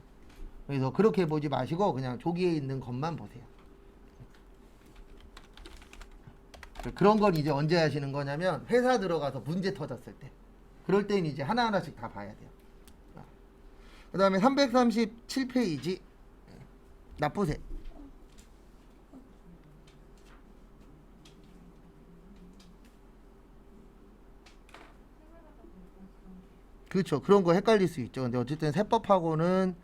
그래서 그렇게 보지 마시고 그냥 조기에 있는 것만 보세요. 그런 건 이제 언제 하시는 거냐면 회사 들어가서 문제 터졌을 때 그럴 땐 이제 하나하나씩 다 봐야 돼요. 그 다음에 337페이지 납부세. 그렇죠. 그런 거 헷갈릴 수 있죠. 근데 어쨌든 세법하고는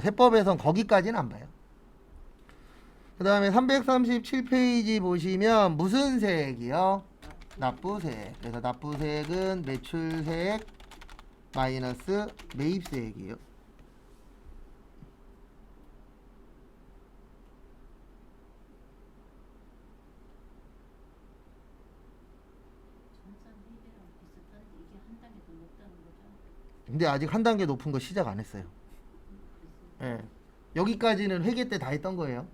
세법에선 거기까지는 안 봐요. 그 다음에 337페이지 보시면 무슨 세액이요? 납부세액. 그래서 납부세액은 매출세액 마이너스 매입세액이에요. 전산 회계랑 비슷한데 이게 한 단계 더 높다는 거죠? 근데 아직 한 단계 높은 거 시작 안 했어요. 예. 여기까지는 회계 때 다 했던 거예요.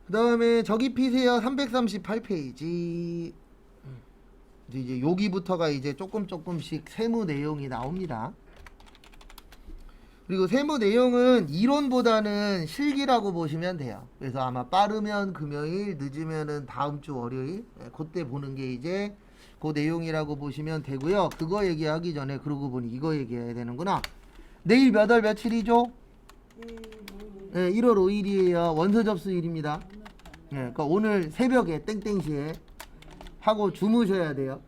그 다음에 저기 피세요. 338페이지. 이제 여기부터가 이제 조금씩 세무 내용이 나옵니다. 그리고 세무 내용은 이론보다는 실기라고 보시면 돼요. 그래서 아마 빠르면 금요일, 늦으면은 다음 주 월요일, 그때 보는 게 이제 그 내용이라고 보시면 되고요. 그거 얘기하기 전에 그러고 보니 이거 얘기해야 되는구나. 내일 몇 월 며칠이죠? 네, 1월 5일이에요. 원서 접수일입니다. 네, 그러니까 오늘 새벽에 땡땡시에 하고 주무셔야 돼요.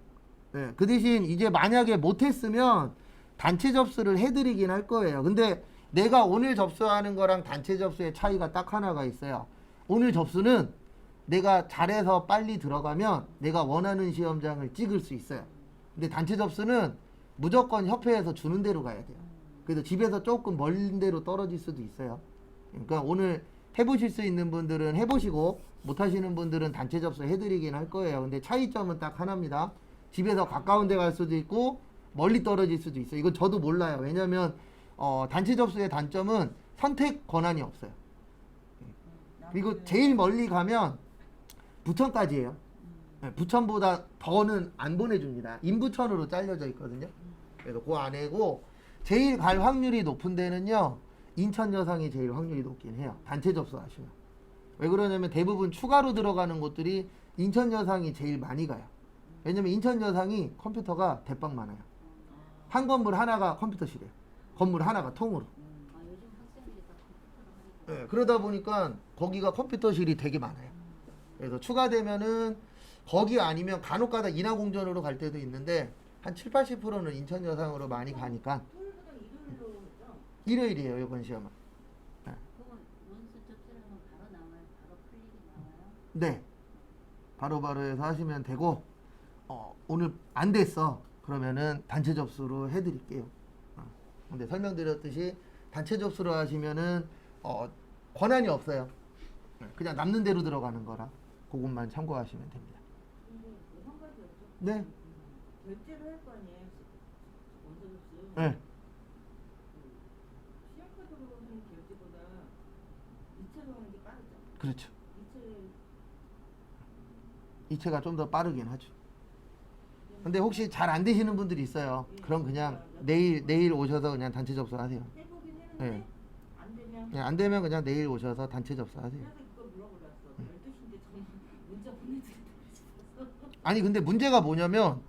네, 그 대신 이제 만약에 못했으면 단체 접수를 해드리긴 할 거예요. 근데 내가 오늘 접수하는 거랑 단체 접수의 차이가 딱 하나가 있어요. 오늘 접수는 내가 잘해서 빨리 들어가면 내가 원하는 시험장을 찍을 수 있어요. 근데 단체 접수는 무조건 협회에서 주는 대로 가야 돼요. 그래서 집에서 조금 먼 데로 떨어질 수도 있어요. 그러니까 오늘 해보실 수 있는 분들은 해보시고 못하시는 분들은 단체 접수 해드리긴 할 거예요. 근데 차이점은 딱 하나입니다. 집에서 가까운 데 갈 수도 있고 멀리 떨어질 수도 있어요. 이건 저도 몰라요. 왜냐면 단체 접수의 단점은 선택 권한이 없어요. 그리고 제일 멀리 가면 부천까지예요. 네, 부천보다 더는 안 보내줍니다. 인부천으로 잘려져 있거든요. 그래서 그 안에고 제일 갈 확률이 높은 데는요. 인천 여상이 제일 확률이 높긴 해요. 단체 접수하시면. 왜 그러냐면 대부분 추가로 들어가는 곳들이 인천 여상이 제일 많이 가요. 왜냐면 인천 여상이 컴퓨터가 대빵 많아요. 한 건물 하나가 컴퓨터실이에요. 건물 하나가 통으로. 아, 요즘 학생들이 다 컴퓨터로 하니까. 네, 그러다 보니까 거기가 컴퓨터실이 되게 많아요. 그래서 추가되면은 거기 아니면 간혹가다 인하공전으로 갈 때도 있는데 한 7, 80%는 인천 여상으로 많이 가니까 토요일보다 일요일로 죠 일요일이에요, 이번 시험은. 그거 원서 접수하면 바로 나와요. 바로 풀리게 나와요. 네. 바로바로 해서 하시면 되고 오늘 안 됐어. 그러면은 단체 접수로 해드릴게요. 근데 설명드렸듯이 단체 접수로 하시면은 권한이 없어요. 그냥 남는 대로 들어가는 거라 그것만 참고하시면 됩니다. 근데 한 가지 여쭤볼게요. 네. 결제를 할 거 아니에요. 원서 접수. 네. 시험카드로 하는 결제보다 이체로 하는 게 빠르죠. 그렇죠. 이체 이체가 좀 더 빠르긴 하죠. 근데 혹시 잘 안 되시는 분들이 있어요. 그럼 그냥 내일 오셔서 그냥 단체 접수하세요. 해보긴 했는데 네. 안 되면 안 되면 그냥 내일 오셔서 단체 접수하세요. 그래서 그거 물어보려고 12시인데 저는 문자 보내드리고 싶어서 아니 근데 문제가 뭐냐면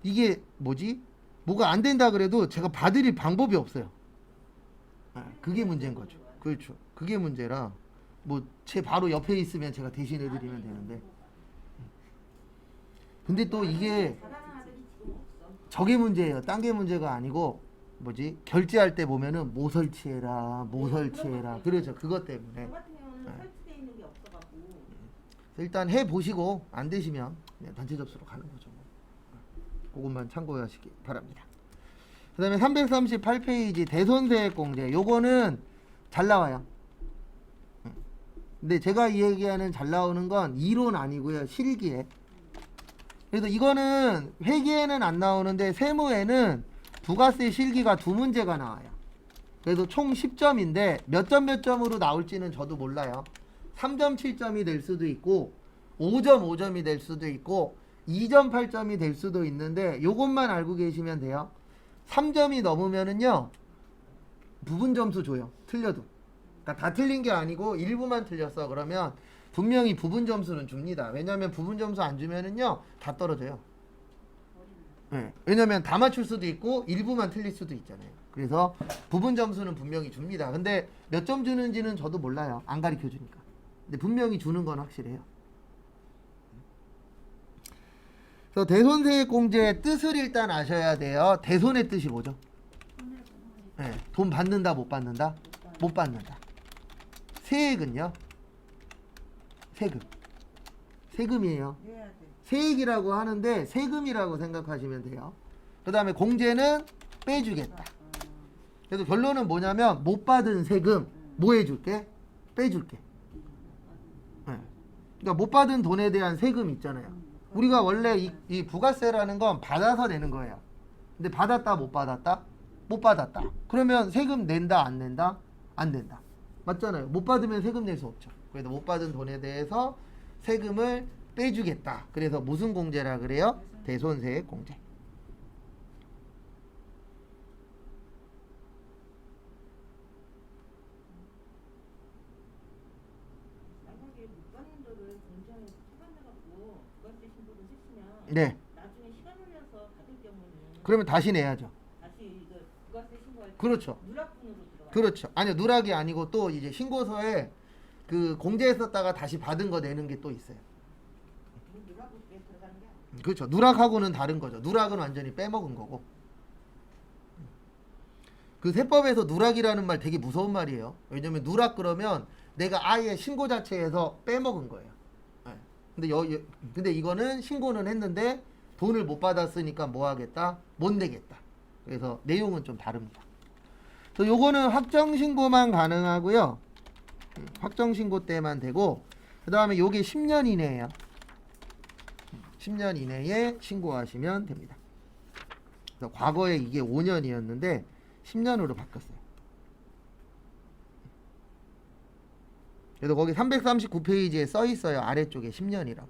이게 뭐가 안 된다 그래도 제가 봐드릴 방법이 없어요. 그게 문제인 거죠. 그렇죠. 그게 문제라 뭐 제 바로 옆에 있으면 제가 대신 해드리면 되는데 근데 또 이게 잘하는 아들이 지금 없어. 저게 문제예요. 딴 게 문제가 아니고 결제할 때 보면은 뭐 설치해라 그렇죠. 그것 때문에 저 같은 경우는 설치되어 있는 게 없어갖고 일단 해보시고 안 되시면 그냥 단체 접수로 가는 거죠. 그것만 참고하시기 바랍니다. 그 다음에 338페이지 대손세액 공제 요거는 잘 나와요. 근데 제가 이 얘기하는 잘 나오는 건 이론 아니고요. 실기에. 그래서 이거는 회계에는 안 나오는데 세무에는 부가세 실기가 2문제가 나와요. 그래서 총 10점인데 몇 점으로 나올지는 저도 몰라요. 3.7점이 될 수도 있고 5.5점이 될 수도 있고 2.8점이 될 수도 있는데 요것만 알고 계시면 돼요. 3점이 넘으면은요 부분 점수 줘요. 틀려도. 그러니까 다 틀린 게 아니고 일부만 틀렸어. 그러면 분명히 부분 점수는 줍니다. 왜냐하면 부분 점수 안 주면은요 다 떨어져요. 네. 왜냐면 다 맞출 수도 있고 일부만 틀릴 수도 있잖아요. 그래서 부분 점수는 분명히 줍니다. 근데 몇 점 주는지는 저도 몰라요. 안 가르쳐 주니까. 근데 분명히 주는 건 확실해요. 그래서 대손세액 공제의 뜻을 일단 아셔야 돼요. 대손의 뜻이 뭐죠? 네. 돈 받는다 못 받는다? 못 받는다. 세액은요? 세금이에요. 내야 돼. 세액이라고 하는데 세금이라고 생각하시면 돼요. 그 다음에 공제는 빼주겠다. 그래서 결론은 뭐냐면 못 받은 세금 뭐 해줄게? 빼줄게. 네. 그러니까 못 받은 돈에 대한 세금 있잖아요. 우리가 원래 이 부가세라는 건 받아서 내는 거예요. 근데 받았다 못 받았다? 못 받았다. 그러면 세금 낸다 안 낸다? 안 낸다. 맞잖아요. 못 받으면 세금 낼 수 없죠. 그래서 못 받은 돈에 대해서 세금을 빼주겠다. 그래서 무슨 공제라 그래요? 대손세액 공제. 만약에 못 받는 거를 공장에서 처분해갖고 부가세 신고를 했으면 네. 나중에 시간 흘려서 받을 경우는 그러면 다시 내야죠. 다시 이거 부가세 신고할 때 그렇죠. 누락분으로 들어가요. 그렇죠. 아니요. 누락이 아니고 또 이제 신고서에 그 공제했었다가 다시 받은 거 내는 게 또 있어요. 누락으로 들어가는 게 아니에요. 그렇죠. 누락하고는 다른 거죠. 누락은 완전히 빼먹은 거고. 그 세법에서 누락이라는 말 되게 무서운 말이에요. 왜냐면 누락 그러면 내가 아예 신고 자체에서 빼먹은 거예요. 네. 근데 이거는 신고는 했는데 돈을 못 받았으니까 뭐 하겠다? 못 내겠다. 그래서 내용은 좀 다릅니다. 그래서 요거는 확정 신고만 가능하고요. 확정 신고 때만 되고, 그 다음에 요게 10년 이내예요. 10년 이내에 신고하시면 됩니다. 그래서 과거에 이게 5년이었는데 10년으로 바뀌었어요. 그래서 거기 339페이지에 써 있어요. 아래쪽에 10년이라고.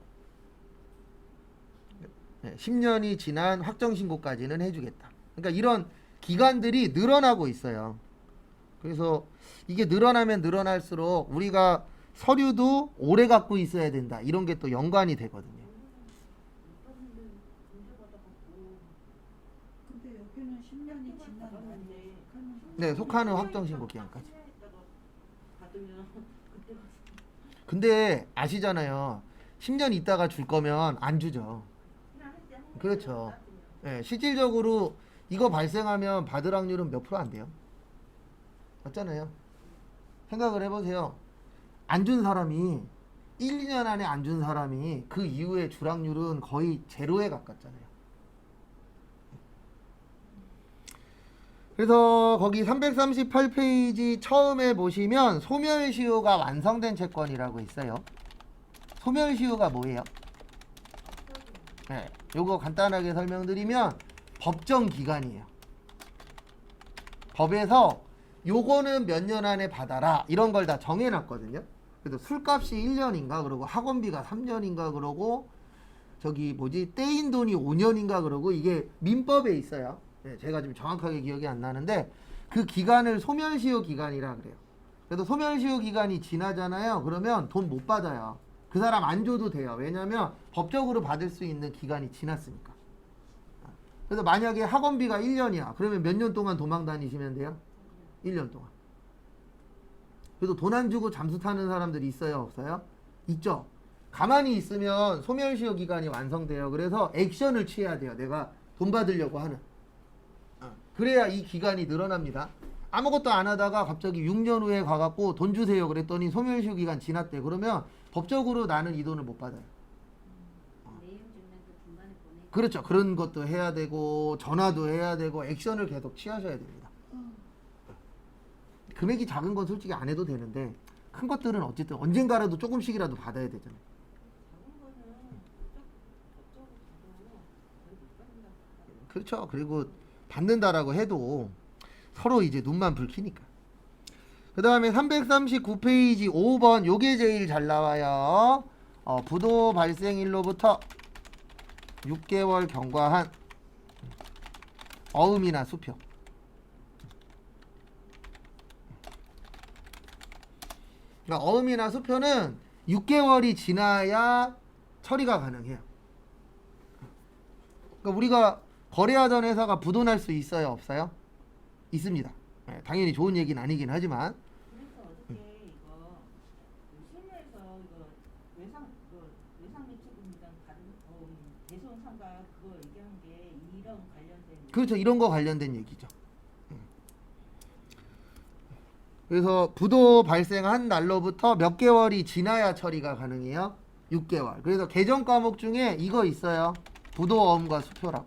10년이 지난 확정 신고까지는 해주겠다. 그러니까 이런 기간들이 늘어나고 있어요. 그래서 이게 늘어나면 늘어날수록 우리가 서류도 오래 갖고 있어야 된다. 이런 게 또 연관이 되거든요. 근데 여기는 10년이 지났는데 네, 속하는 확정 신고 기간까지. 받으면 그때 가서 근데 아시잖아요. 10년 있다가 줄 거면 안 주죠. 그냥 할때 한 그렇죠. 네, 실질적으로 이거 발생하면 받을 확률은 몇 프로 안 돼요? 맞잖아요. 생각을 해보세요. 안 준 사람이 1, 2년 안에 안 준 사람이 그 이후에 줄 확률은 거의 제로에 가깝잖아요. 그래서 거기 338페이지 처음에 보시면 소멸시효가 완성된 채권이라고 있어요. 소멸시효가 뭐예요? 네, 요거 간단하게 설명드리면 법정 기간이에요. 법에서 요거는 몇 년 안에 받아라 이런 걸 다 정해놨거든요. 그래서 술값이 1년인가 그러고 학원비가 3년인가 그러고 저기 뭐지 떼인 돈이 5년인가 그러고 이게 민법에 있어요. 네, 제가 지금 정확하게 기억이 안 나는데 그 기간을 소멸시효 기간이라 그래요. 그래서 소멸시효 기간이 지나잖아요. 그러면 돈 못 받아요. 그 사람 안 줘도 돼요. 왜냐하면 법적으로 받을 수 있는 기간이 지났으니까. 그래서 만약에 학원비가 1년이야. 그러면 몇 년 동안 도망 다니시면 돼요? 1년 동안. 그래도 돈 안 주고 잠수 타는 사람들이 있어요? 없어요? 있죠. 가만히 있으면 소멸시효 기간이 완성돼요. 그래서 액션을 취해야 돼요. 내가 돈 받으려고 하는. 그래야 이 기간이 늘어납니다. 아무것도 안 하다가 갑자기 6년 후에 가갖고 돈 주세요 그랬더니 소멸시효 기간 지났대. 그러면 법적으로 나는 이 돈을 못 받아요. 내용 증명도 중간에 보내. 그렇죠. 그런 것도 해야 되고 전화도 해야 되고 액션을 계속 취하셔야 됩니다. 금액이 작은 건 솔직히 안 해도 되는데 큰 것들은 어쨌든 언젠가라도 조금씩이라도 받아야 되잖아요. 작은 거는 법적으로 받아도 거의 못 받는다. 그렇죠. 그리고 받는다라고 해도 서로 이제 눈만 붉히니까. 그 다음에 339페이지 5번 요게 제일 잘 나와요. 부도 발생일로부터 6개월 경과한 어음이나 수표. 그러니까 어음이나 수표는 6개월이 지나야 처리가 가능해요. 그러니까 우리가 거래하던 회사가 부도날 수 있어요? 없어요? 있습니다. 네, 당연히 좋은 얘기는 아니긴 하지만 그래서 어저께 이거 실무에서 이거 외상 매출금이랑 다른 대손 상가 그거 얘기한 게 이런 관련된 그렇죠. 이런 거 관련된 얘기죠. 그래서 부도 발생한 날로부터 몇 개월이 지나야 처리가 가능해요? 6개월. 그래서 개정 과목 중에 이거 있어요. 부도어음과 수표라고.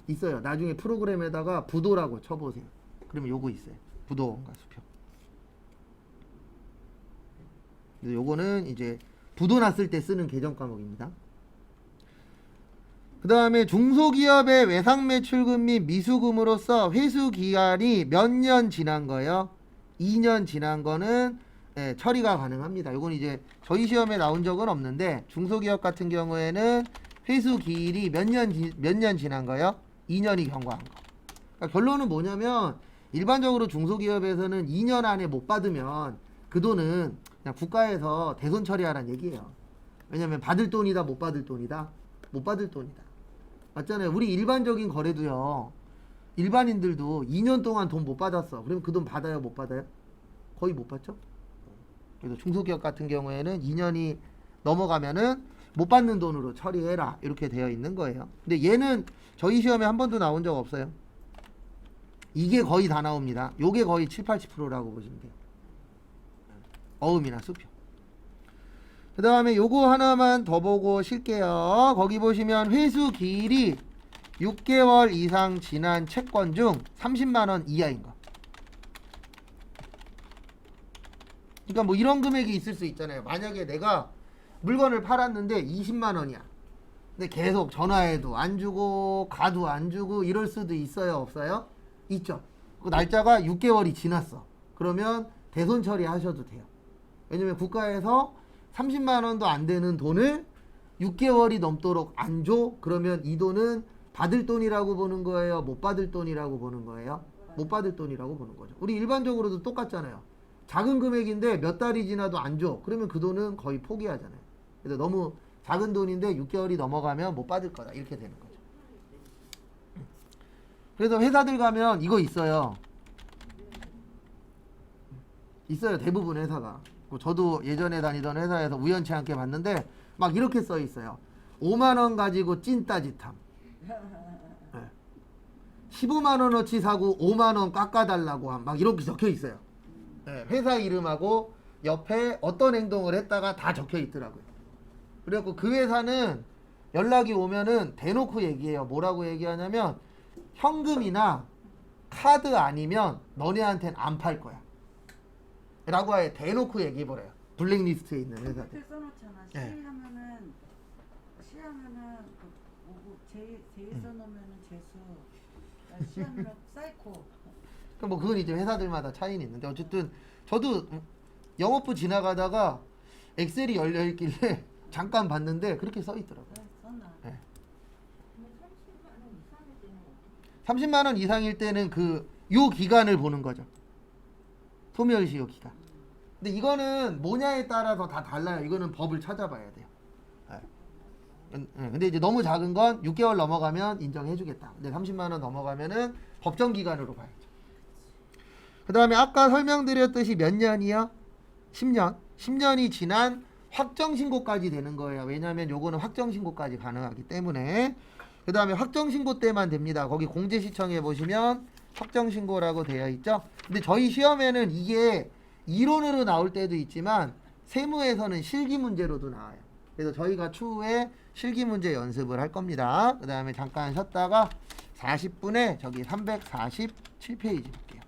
있어요. 나중에 프로그램에다가 부도라고 쳐보세요. 그러면 요거 있어요. 부도어음과 수표. 그래서 요거는 이제 부도 났을 때 쓰는 개정 과목입니다. 그 다음에 중소기업의 외상매출금 및 미수금으로서 회수기간이 몇 년 지난 거예요? 2년 지난 거는 처리가 가능합니다. 이건 이제 저희 시험에 나온 적은 없는데 중소기업 같은 경우에는 회수기일이 몇 년 지난 거예요? 2년이 경과한 거. 그러니까 결론은 뭐냐면 일반적으로 중소기업에서는 2년 안에 못 받으면 그 돈은 그냥 국가에서 대손 처리하라는 얘기예요. 왜냐면 받을 돈이다 못 받을 돈이다? 못 받을 돈이다. 맞잖아요. 우리 일반적인 거래도요. 일반인들도 2년 동안 돈 못 받았어. 그러면 그 돈 받아요? 못 받아요? 거의 못 받죠? 그래서 중소기업 같은 경우에는 2년이 넘어가면은 못 받는 돈으로 처리해라. 이렇게 되어 있는 거예요. 근데 얘는 저희 시험에 한 번도 나온 적 없어요. 이게 거의 다 나옵니다. 요게 거의 7, 80%라고 보시면 돼요. 어음이나 수표. 그 다음에 요거 하나만 더 보고 쉴게요. 거기 보시면 회수 기일이 6개월 이상 지난 채권 중 30만원 이하인 거. 그러니까 뭐 이런 금액이 있을 수 있잖아요. 만약에 내가 물건을 팔았는데 20만원이야. 근데 계속 전화해도 안 주고 가도 안 주고 이럴 수도 있어요, 없어요? 있죠. 그 날짜가 6개월이 지났어. 그러면 대손 처리하셔도 돼요. 왜냐면 국가에서 30만원도 안 되는 돈을 6개월이 넘도록 안 줘? 그러면 이 돈은 받을 돈이라고 보는 거예요? 못 받을 돈이라고 보는 거예요? 못 받을 돈이라고 보는 거죠. 우리 일반적으로도 똑같잖아요. 작은 금액인데 몇 달이 지나도 안 줘. 그러면 그 돈은 거의 포기하잖아요. 그래서 너무 작은 돈인데 6개월이 넘어가면 못 받을 거다. 이렇게 되는 거죠. 그래서 회사들 가면 이거 있어요. 있어요. 대부분 회사가. 저도 예전에 다니던 회사에서 우연치 않게 봤는데 막 이렇게 써 있어요. 5만원 가지고 찐따짓함. 15만원어치 사고 5만원 깎아달라고 함. 막 이렇게 적혀 있어요. 네, 회사 이름하고 옆에 어떤 행동을 했다가 다 적혀 있더라고요. 그래갖고 그 회사는 연락이 오면은 대놓고 얘기해요. 뭐라고 얘기하냐면 현금이나 카드 아니면 너네한테는 안 팔 거야. 라고 아예 대놓고 얘기해버려요. 블랙리스트에 있는 회사들. 그때 써놓잖아. 네. 시하면은 그 뭐고 제 써놓으면은 재수. 시하면은 사이코. 그럼 뭐 그건 이제 회사들마다 차이는 있는데 어쨌든 저도 영업부 지나가다가 엑셀이 열려 있길래 잠깐 봤는데 그렇게 써 있더라고요. 그래 써놔. 네. 그러면 30만 원 이상일 때는 30만 원 이상일 때는 그 요 기간을 보는 거죠. 소멸시효 기간. 근데 이거는 뭐냐에 따라서 다 달라요. 이거는 법을 찾아봐야 돼요. 근데 이제 너무 작은 건 6개월 넘어가면 인정해주겠다. 근데 30만 원 넘어가면은 법정 기간으로 봐야죠. 그 다음에 아까 설명드렸듯이 몇 년이요? 10년. 10년이 지난 확정신고까지 되는 거예요. 왜냐하면 요거는 확정신고까지 가능하기 때문에. 그 다음에 확정신고 때만 됩니다. 거기 공제시청에 보시면 확정신고라고 되어 있죠. 근데 저희 시험에는 이게 이론으로 나올 때도 있지만 세무에서는 실기 문제로도 나와요. 그래서 저희가 추후에 실기 문제 연습을 할 겁니다. 그 다음에 잠깐 쉬었다가 40분에 저기 347페이지 볼게요.